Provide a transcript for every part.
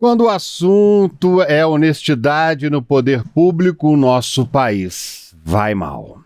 Quando o assunto é honestidade no poder público, o nosso país vai mal.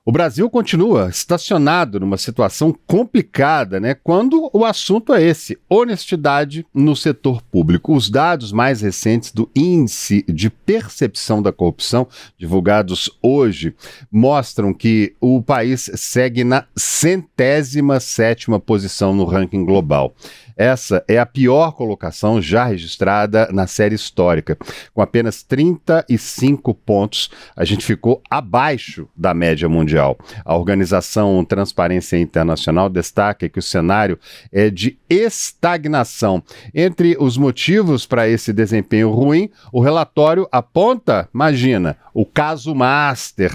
O Brasil continua estacionado numa situação complicada, né? Quando o assunto é esse, honestidade no setor público. Os dados mais recentes do Índice de Percepção da Corrupção, divulgados hoje, mostram que o país segue na 107ª posição no ranking global. Essa é a pior colocação já registrada na série histórica. Com apenas 35 pontos, a gente ficou abaixo da média mundial. A organização Transparência Internacional destaca que o cenário é de estagnação. Entre os motivos para esse desempenho ruim, o relatório aponta, imagina, o caso Master,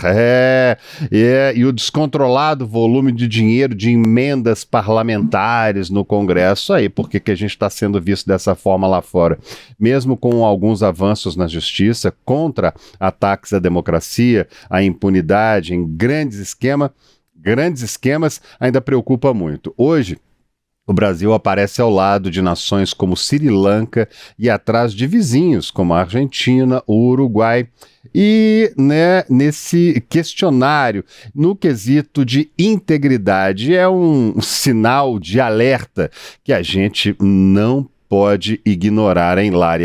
e o descontrolado volume de dinheiro de emendas parlamentares no Congresso. Aí, por que a gente está sendo visto dessa forma lá fora? Mesmo com alguns avanços na justiça contra ataques à democracia, à impunidade, em grandes esquemas, ainda preocupa muito. Hoje, o Brasil aparece ao lado de nações como Sri Lanka e atrás de vizinhos como a Argentina, o Uruguai. E, nesse questionário, no quesito de integridade, é um sinal de alerta que a gente não pode ignorar, hein, Lari?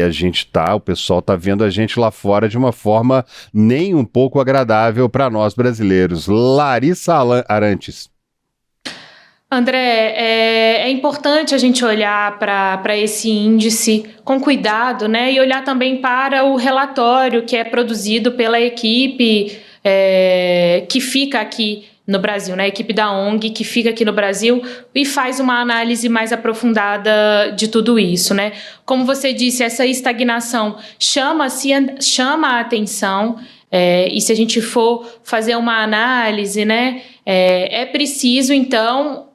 O pessoal tá vendo a gente lá fora de uma forma nem um pouco agradável para nós brasileiros. Larissa Arantes. André, é importante a gente olhar para esse índice com cuidado, né? E olhar também para o relatório que é produzido pela equipe que fica aqui no Brasil, né? A equipe da ONG que fica aqui no Brasil e faz uma análise mais aprofundada de tudo isso, né? Como você disse, essa estagnação chama a atenção. E se a gente for fazer uma análise, né? É preciso, então,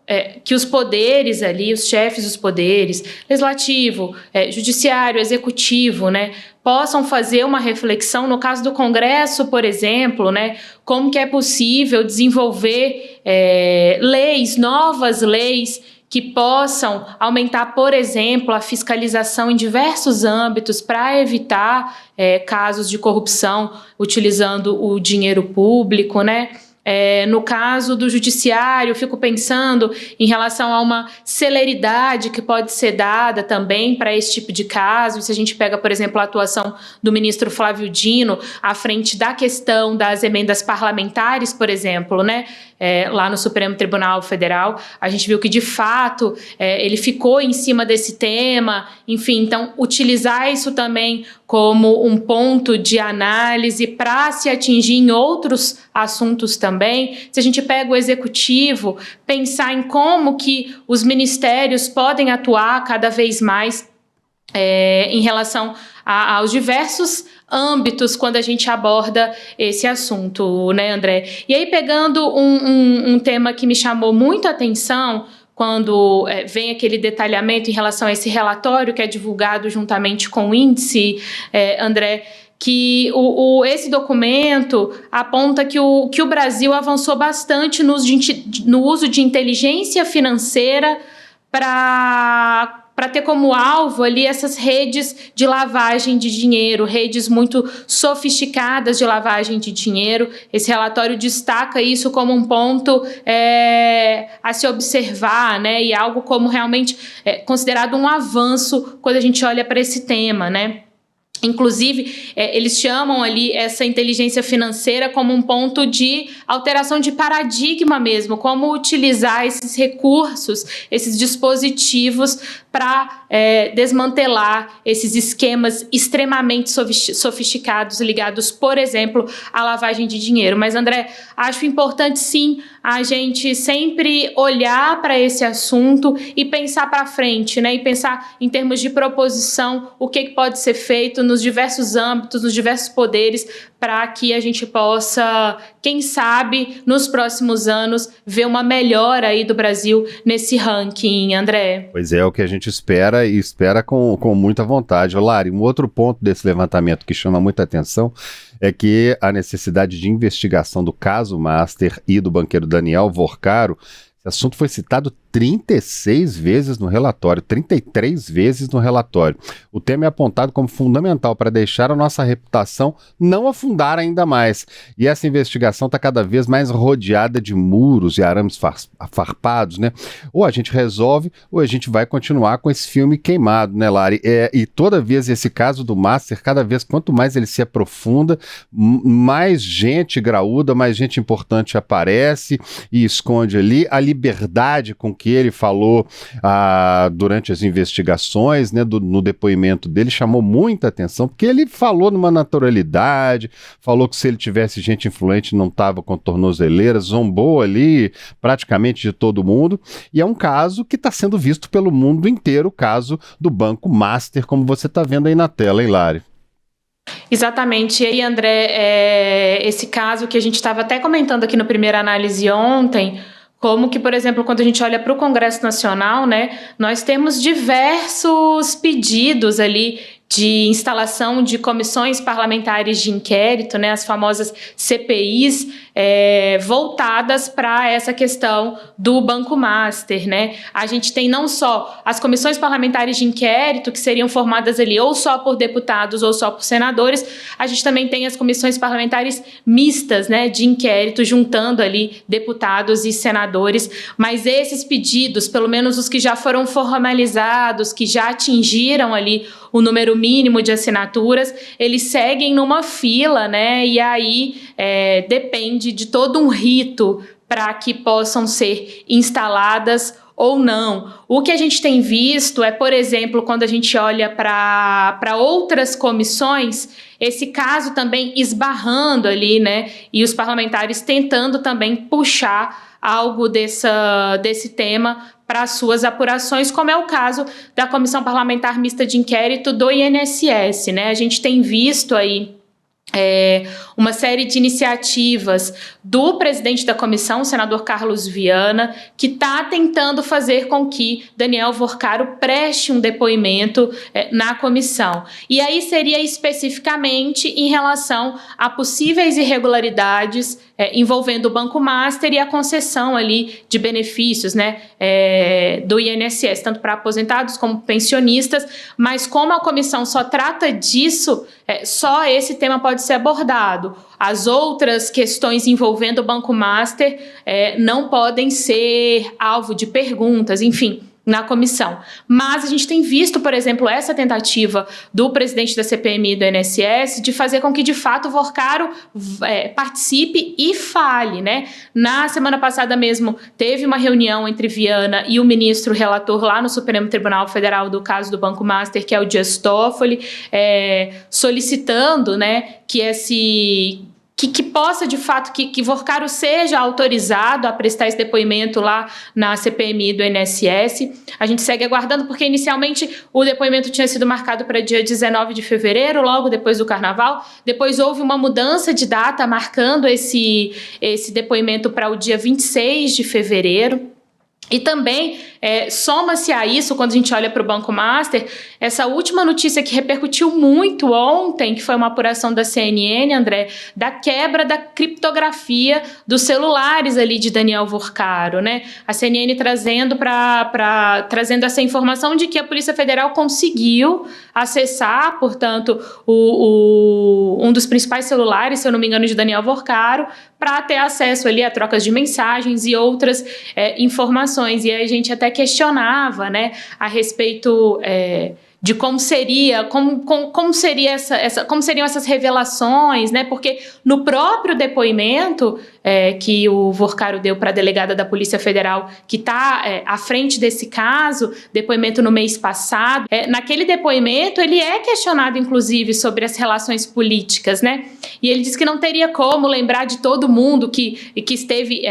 que os poderes ali, os chefes dos poderes, legislativo, judiciário, executivo, né, possam fazer uma reflexão. No caso do Congresso, por exemplo, né, como que é possível desenvolver novas leis que possam aumentar, por exemplo, a fiscalização em diversos âmbitos para evitar casos de corrupção utilizando o dinheiro público, né? No caso do judiciário, eu fico pensando em relação a uma celeridade que pode ser dada também para esse tipo de caso. Se a gente pega, por exemplo, a atuação do ministro Flávio Dino à frente da questão das emendas parlamentares, por exemplo, né? Lá no Supremo Tribunal Federal, a gente viu que, de fato, ele ficou em cima desse tema. Enfim, então, utilizar isso também como um ponto de análise para se atingir em outros assuntos também. Se a gente pega o executivo, pensar em como que os ministérios podem atuar cada vez mais em relação aos diversos âmbitos quando a gente aborda esse assunto, né, André? E aí, pegando um tema que me chamou muito a atenção quando vem aquele detalhamento em relação a esse relatório que é divulgado juntamente com o índice, André, que esse documento aponta que o Brasil avançou bastante no uso de inteligência financeira para ter como alvo ali essas redes de lavagem de dinheiro, redes muito sofisticadas de lavagem de dinheiro. Esse relatório destaca isso como um ponto a se observar, né? E algo como realmente considerado um avanço quando a gente olha para esse tema, né? Inclusive, eles chamam ali essa inteligência financeira como um ponto de alteração de paradigma mesmo, como utilizar esses recursos, esses dispositivos para desmantelar esses esquemas extremamente sofisticados ligados, por exemplo, à lavagem de dinheiro. Mas, André, acho importante, sim, a gente sempre olhar para esse assunto e pensar para frente, né? E pensar em termos de proposição, o que pode ser feito nos diversos âmbitos, nos diversos poderes, para que a gente possa, quem sabe, nos próximos anos, ver uma melhora aí do Brasil nesse ranking, André. Pois é o que a gente espera e espera com muita vontade. Lari, um outro ponto desse levantamento que chama muita atenção é que a necessidade de investigação do caso Master e do banqueiro Daniel Vorcaro, esse assunto foi citado 36 vezes no relatório, 33 vezes no relatório. O tema é apontado como fundamental para deixar a nossa reputação não afundar ainda mais. E essa investigação está cada vez mais rodeada de muros e arames farpados, né? Ou a gente resolve, ou a gente vai continuar com esse filme queimado, né, Lari? E toda vez esse caso do Master, cada vez quanto mais ele se aprofunda, mais gente graúda, mais gente importante aparece e esconde ali. A liberdade com que ele falou durante as investigações, né, no depoimento dele, chamou muita atenção, porque ele falou numa naturalidade, falou que se ele tivesse gente influente não estava com tornozeleira, zombou ali praticamente de todo mundo, e é um caso que está sendo visto pelo mundo inteiro, o caso do Banco Master, como você está vendo aí na tela, hein, Lari? Exatamente. E aí, André, esse caso que a gente estava até comentando aqui no Primeira Análise ontem, como que, por exemplo, quando a gente olha para o Congresso Nacional, né, nós temos diversos pedidos ali de instalação de comissões parlamentares de inquérito, né, as famosas CPIs, voltadas para essa questão do Banco Master, né? A gente tem não só as comissões parlamentares de inquérito, que seriam formadas ali ou só por deputados ou só por senadores, a gente também tem as comissões parlamentares mistas, né, de inquérito, juntando ali deputados e senadores, mas esses pedidos, pelo menos os que já foram formalizados, que já atingiram ali o número mínimo de assinaturas, eles seguem numa fila, né? E aí depende de todo um rito para que possam ser instaladas ou não. O que a gente tem visto é, por exemplo, quando a gente olha para outras comissões, esse caso também esbarrando ali, né? E os parlamentares tentando também puxar algo desse tema para suas apurações, como é o caso da Comissão Parlamentar Mista de Inquérito do INSS, né? A gente tem visto aí uma série de iniciativas do presidente da comissão, o senador Carlos Viana, que está tentando fazer com que Daniel Worcaro preste um depoimento na comissão. E aí seria especificamente em relação a possíveis irregularidades envolvendo o Banco Master e a concessão ali de benefícios, né, do INSS, tanto para aposentados como pensionistas, mas como a comissão só trata disso, só esse tema pode ser abordado. As outras questões envolvendo o Banco Master não podem ser alvo de perguntas, enfim, na comissão. Mas a gente tem visto, por exemplo, essa tentativa do presidente da CPMI do INSS de fazer com que, de fato, o Worcaro participe e fale, né? Na semana passada mesmo, teve uma reunião entre Viana e o ministro relator lá no Supremo Tribunal Federal do caso do Banco Master, que é o Dias Toffoli, solicitando, né, que possa, de fato, que Worcaro seja autorizado a prestar esse depoimento lá na CPMI do INSS. A gente segue aguardando, porque inicialmente o depoimento tinha sido marcado para dia 19 de fevereiro, logo depois do Carnaval. Depois houve uma mudança de data, marcando esse depoimento para o dia 26 de fevereiro. E também soma-se a isso, quando a gente olha para o Banco Master, essa última notícia que repercutiu muito ontem, que foi uma apuração da CNN, André, da quebra da criptografia dos celulares ali de Daniel Worcaro, né? A CNN trazendo trazendo essa informação de que a Polícia Federal conseguiu acessar, portanto, um dos principais celulares, se eu não me engano, de Daniel Worcaro, para ter acesso ali a trocas de mensagens e outras informações. E aí a gente até questionava, né, a respeito de como seriam essas revelações, né? Porque no próprio depoimento que o Worcaro deu para a delegada da Polícia Federal, que está à frente desse caso, depoimento no mês passado, naquele depoimento ele é questionado, inclusive, sobre as relações políticas, né? E ele diz que não teria como lembrar de todo mundo que esteve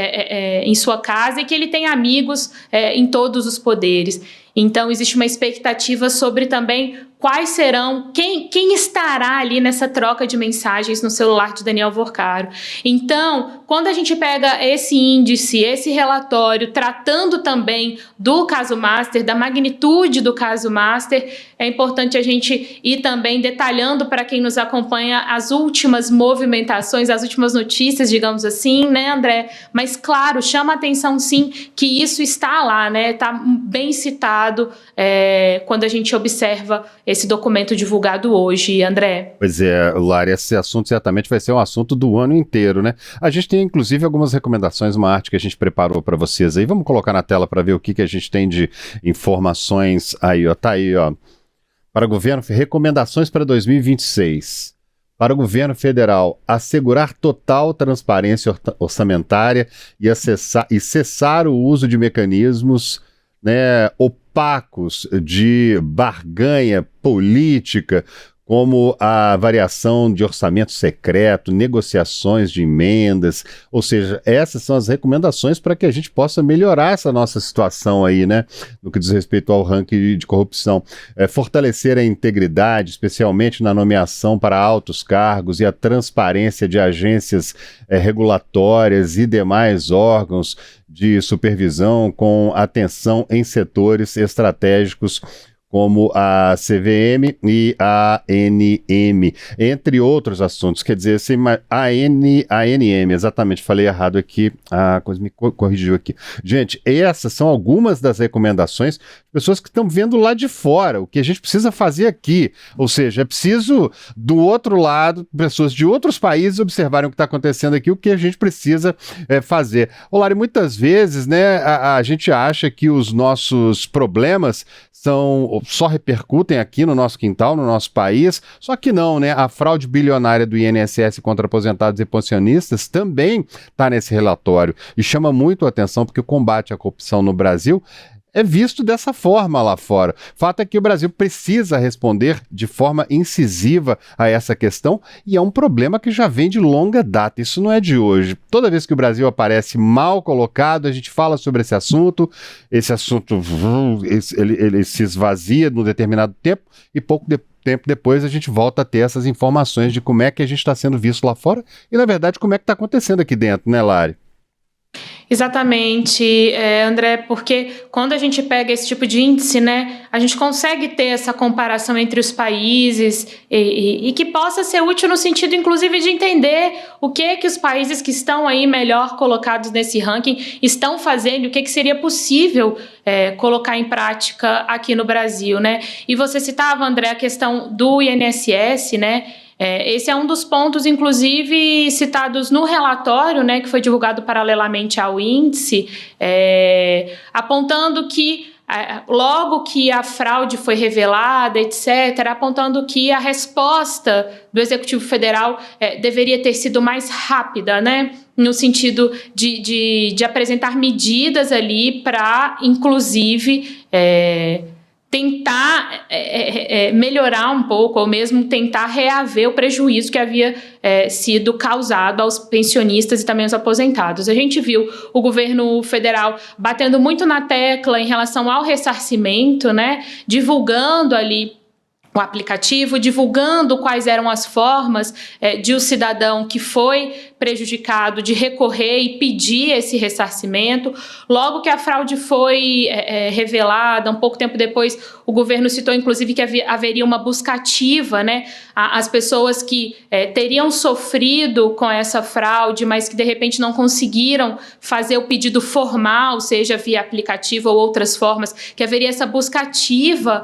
em sua casa e que ele tem amigos em todos os poderes. Então, existe uma expectativa sobre também quais serão, quem estará ali nessa troca de mensagens no celular de Daniel Vorcaro. Então, quando a gente pega esse índice, esse relatório, tratando também do caso Master, da magnitude do caso Master, é importante a gente ir também detalhando para quem nos acompanha as últimas movimentações, as últimas notícias, digamos assim, né, André? Mas, claro, chama a atenção, sim, que isso está lá, né? Está bem citado quando a gente observa esse documento divulgado hoje, André. Pois é, Lari, esse assunto certamente vai ser um assunto do ano inteiro, né? A gente tem, inclusive, algumas recomendações, uma arte que a gente preparou para vocês aí. Vamos colocar na tela para ver o que a gente tem de informações aí, ó. Tá aí, ó. Para o governo, recomendações para 2026. Para o governo federal, assegurar total transparência orçamentária e cessar o uso de mecanismos, né, opacos de barganha política, como a variação de orçamento secreto, negociações de emendas, ou seja, essas são as recomendações para que a gente possa melhorar essa nossa situação aí, né, no que diz respeito ao ranking de corrupção. Fortalecer a integridade, especialmente na nomeação para altos cargos e a transparência de agências regulatórias e demais órgãos de supervisão com atenção em setores estratégicos como a CVM e a ANM, entre outros assuntos. Quer dizer, a ANM, exatamente, falei errado aqui, a coisa me corrigiu aqui. Gente, essas são algumas das recomendações, pessoas que estão vendo lá de fora, o que a gente precisa fazer aqui, ou seja, é preciso, do outro lado, pessoas de outros países observarem o que está acontecendo aqui, o que a gente precisa fazer. Olá, muitas vezes, né, a gente acha que os nossos problemas só repercutem aqui no nosso quintal, no nosso país, só que não, né? A fraude bilionária do INSS contra aposentados e pensionistas também está nesse relatório e chama muito a atenção porque o combate à corrupção no Brasil é visto dessa forma lá fora. Fato é que o Brasil precisa responder de forma incisiva a essa questão e é um problema que já vem de longa data, isso não é de hoje. Toda vez que o Brasil aparece mal colocado, a gente fala sobre esse assunto ele se esvazia num determinado tempo e tempo depois a gente volta a ter essas informações de como é que a gente está sendo visto lá fora e, na verdade, como é que está acontecendo aqui dentro, né, Lari? Exatamente, André, porque quando a gente pega esse tipo de índice, né, a gente consegue ter essa comparação entre os países e que possa ser útil no sentido, inclusive, de entender o que os países que estão aí melhor colocados nesse ranking estão fazendo, o que seria possível colocar em prática aqui no Brasil, né? E você citava, André, a questão do INSS, né? Esse é um dos pontos, inclusive, citados no relatório, né, que foi divulgado paralelamente ao índice, apontando que, logo que a fraude foi revelada, etc., apontando que a resposta do Executivo Federal deveria ter sido mais rápida, né, no sentido de apresentar medidas ali para, inclusive, tentar melhorar um pouco, ou mesmo tentar reaver o prejuízo que havia sido causado aos pensionistas e também aos aposentados. A gente viu o governo federal batendo muito na tecla em relação ao ressarcimento, né, divulgando ali o aplicativo, divulgando quais eram as formas de o cidadão que foi prejudicado de recorrer e pedir esse ressarcimento. Logo que a fraude foi revelada, um pouco tempo depois, o governo citou, inclusive, que haveria uma busca ativa, né? As pessoas que teriam sofrido com essa fraude, mas que, de repente, não conseguiram fazer o pedido formal, seja via aplicativo ou outras formas, que haveria essa busca ativa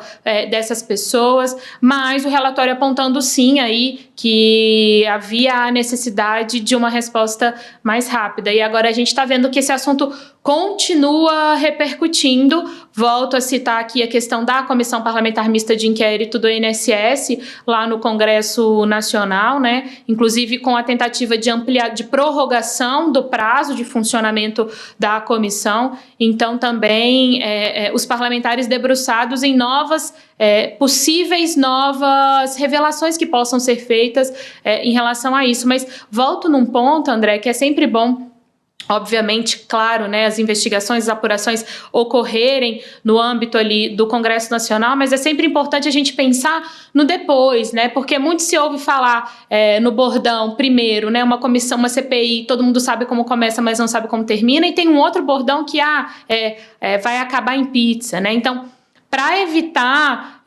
dessas pessoas, mas o relatório apontando, sim, aí que havia a necessidade de uma resposta mais rápida. E agora a gente está vendo que esse assunto continua repercutindo. Volto a citar aqui a questão da Comissão Parlamentar Mista de Inquérito do INSS, lá no Congresso Nacional, né? Inclusive com a tentativa de prorrogação do prazo de funcionamento da comissão. Então, também os parlamentares debruçados em possíveis novas revelações que possam ser feitas em relação a isso. Mas volto num ponto, André, que é sempre bom obviamente, claro, né, as investigações, as apurações ocorrerem no âmbito ali do Congresso Nacional, mas é sempre importante a gente pensar no depois, né, porque muito se ouve falar no bordão, primeiro, né, uma comissão, uma CPI, todo mundo sabe como começa, mas não sabe como termina, e tem um outro bordão que vai acabar em pizza, né, então, para evitar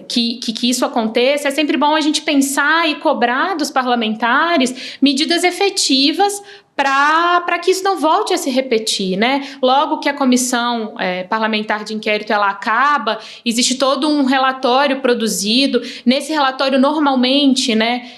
que isso aconteça, é sempre bom a gente pensar e cobrar dos parlamentares medidas efetivas para que isso não volte a se repetir, né? Logo que a comissão parlamentar de inquérito ela acaba, existe todo um relatório produzido. Nesse relatório, normalmente, né,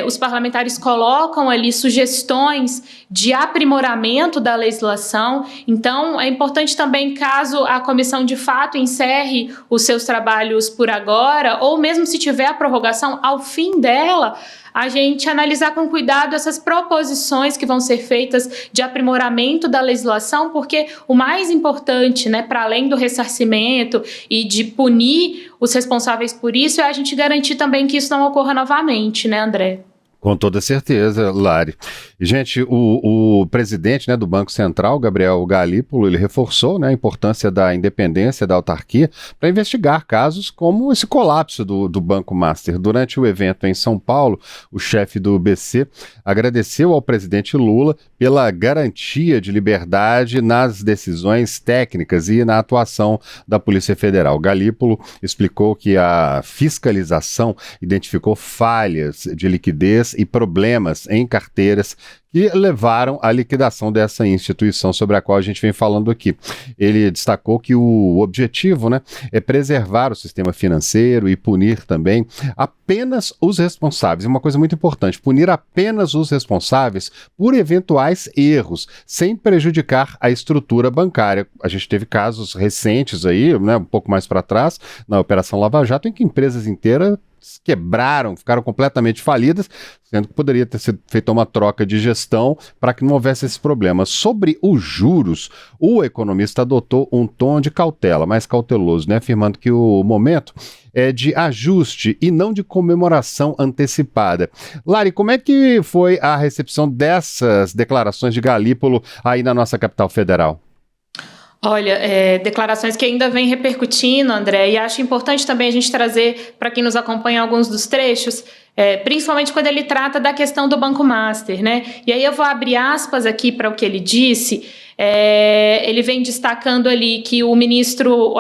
os parlamentares colocam ali sugestões de aprimoramento da legislação. Então, é importante também, caso a comissão de fato encerre os seus trabalhos por agora, ou mesmo se tiver a prorrogação ao fim dela, a gente analisar com cuidado essas proposições que vão ser feitas de aprimoramento da legislação, porque o mais importante, né, para além do ressarcimento e de punir os responsáveis por isso, é a gente garantir também que isso não ocorra novamente, né, André? Com toda certeza, Lari. Gente, o presidente, né, do Banco Central, Gabriel Galípolo, ele reforçou, né, a importância da independência da autarquia para investigar casos como esse colapso do Banco Master. Durante o evento em São Paulo, o chefe do BC agradeceu ao presidente Lula pela garantia de liberdade nas decisões técnicas e na atuação da Polícia Federal. Galípolo explicou que a fiscalização identificou falhas de liquidez e problemas em carteiras que levaram à liquidação dessa instituição sobre a qual a gente vem falando aqui. Ele destacou que o objetivo, né, é preservar o sistema financeiro e punir também apenas os responsáveis. Uma coisa muito importante, punir apenas os responsáveis por eventuais erros, sem prejudicar a estrutura bancária. A gente teve casos recentes aí, né, um pouco mais para trás, na Operação Lava Jato, em que empresas inteiras quebraram, ficaram completamente falidas, sendo que poderia ter sido feita uma troca de gestão para que não houvesse esses problemas. Sobre os juros, o economista adotou um tom de cautela, mais cauteloso, né, afirmando que o momento é de ajuste e não de comemoração antecipada. Lari, como é que foi a recepção dessas declarações de Galípolo aí na nossa capital federal? Olha, declarações que ainda vêm repercutindo, André, e acho importante também a gente trazer para quem nos acompanha alguns dos trechos, principalmente quando ele trata da questão do Banco Master, né? E aí eu vou abrir aspas aqui para o que ele disse. Ele vem destacando ali que o ministro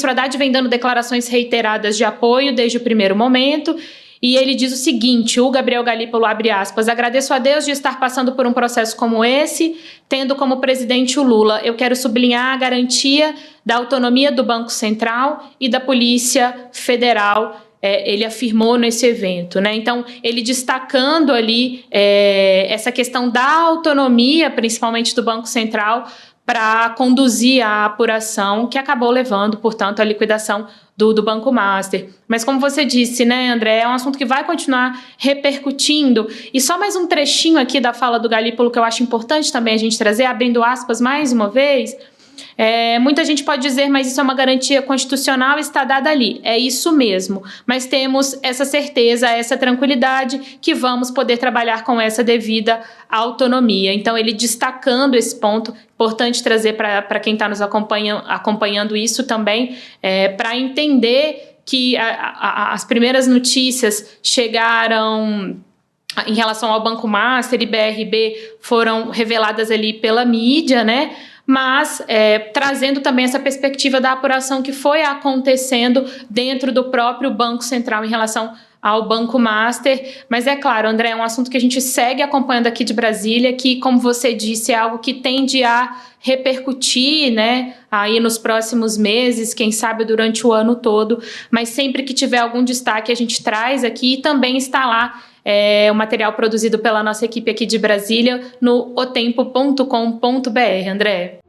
Haddad vem dando declarações reiteradas de apoio desde o primeiro momento. E ele diz o seguinte, o Gabriel Galípolo abre aspas, agradeço a Deus de estar passando por um processo como esse, tendo como presidente o Lula. Eu quero sublinhar a garantia da autonomia do Banco Central e da Polícia Federal, ele afirmou nesse evento, né? Então, ele destacando ali essa questão da autonomia, principalmente do Banco Central, para conduzir a apuração que acabou levando, portanto, à liquidação do Banco Master. Mas como você disse, né, André, é um assunto que vai continuar repercutindo. E só mais um trechinho aqui da fala do Galípolo que eu acho importante também a gente trazer, abrindo aspas mais uma vez. Muita gente pode dizer, mas isso é uma garantia constitucional, está dada ali. É isso mesmo, mas temos essa certeza, essa tranquilidade que vamos poder trabalhar com essa devida autonomia. Então, ele destacando esse ponto, importante trazer para quem está nos acompanhando isso também, para entender que as primeiras notícias chegaram em relação ao Banco Master e BRB, foram reveladas ali pela mídia, né? Mas trazendo também essa perspectiva da apuração que foi acontecendo dentro do próprio Banco Central em relação ao Banco Master. Mas é claro, André, é um assunto que a gente segue acompanhando aqui de Brasília, que, como você disse, é algo que tende a repercutir, né, aí nos próximos meses, quem sabe durante o ano todo, mas sempre que tiver algum destaque a gente traz aqui, e também está lá o material produzido pela nossa equipe aqui de Brasília no otempo.com.br, André.